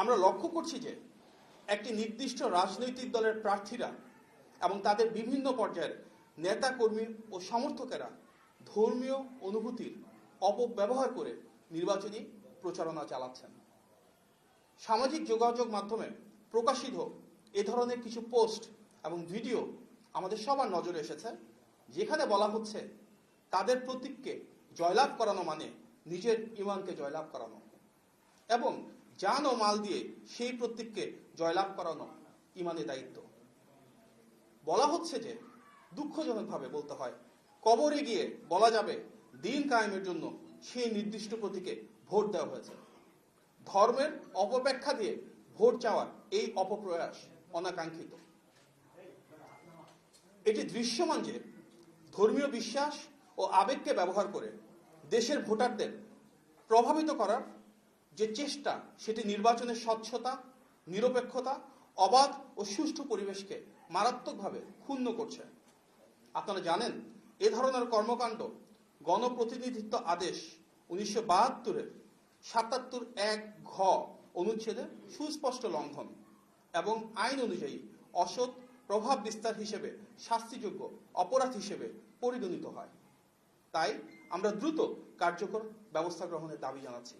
আমরা লক্ষ্য করছি যে একটি নির্দিষ্ট রাজনৈতিক দলের প্রার্থীরা এবং তাদের বিভিন্ন পর্যায়ের নেতা কর্মী ও সমর্থকেরা ধর্মীয় অনুভূতির অপব্যবহার করে নির্বাচনী প্রচারণা চালাচ্ছেন। সামাজিক যোগাযোগ মাধ্যমে প্রকাশিত এ ধরনের কিছু পোস্ট এবং ভিডিও আমাদের সবার নজরে এসেছে, যেখানে বলা হচ্ছে তাদের প্রতীককে জয়লাভ করানো মানে নিজের ঈমানকে জয়লাভ করানো এবং জান ও মাল দিয়ে সেই প্রতীককে জয়লাভ করানো ঈমানের দায়িত্ব। বলা হচ্ছে যে দুঃখজনকভাবে বলতে হয়, কবরে গিয়ে বলা যাবে দিন কায়েমের জন্য সেই নির্দিষ্ট প্রতীকে ভোট দেওয়া হয়েছে। ধর্মের অপব্যাখ্যা দিয়ে ভোট চাওয়ার এই অপপ্রয়াস অনাকাঙ্ক্ষিত। এটি দৃশ্যমান যে ধর্মীয় বিশ্বাস ও আবেগকে ব্যবহার করে দেশের ভোটারদের প্রভাবিত করার যে চেষ্টা, সেটি নির্বাচনের স্বচ্ছতা, নিরপেক্ষতা, অবাধ ও সুষ্ঠু পরিবেশকে মারাত্মকভাবে ক্ষুণ্ণ করছে। আপনারা জানেন, এ ধরনের কর্মকাণ্ড গণপ্রতিনিধিত্ব আদেশ 1972-এর 77(1) ঘ অনুচ্ছেদে সুস্পষ্ট লঙ্ঘন এবং আইন অনুযায়ী অসৎ প্রভাব বিস্তার হিসেবে শাস্তিযোগ্য অপরাধ হিসেবে পরিগণিত হয়। তাই আমরা দ্রুত কার্যকর ব্যবস্থা গ্রহণের দাবি জানাচ্ছি।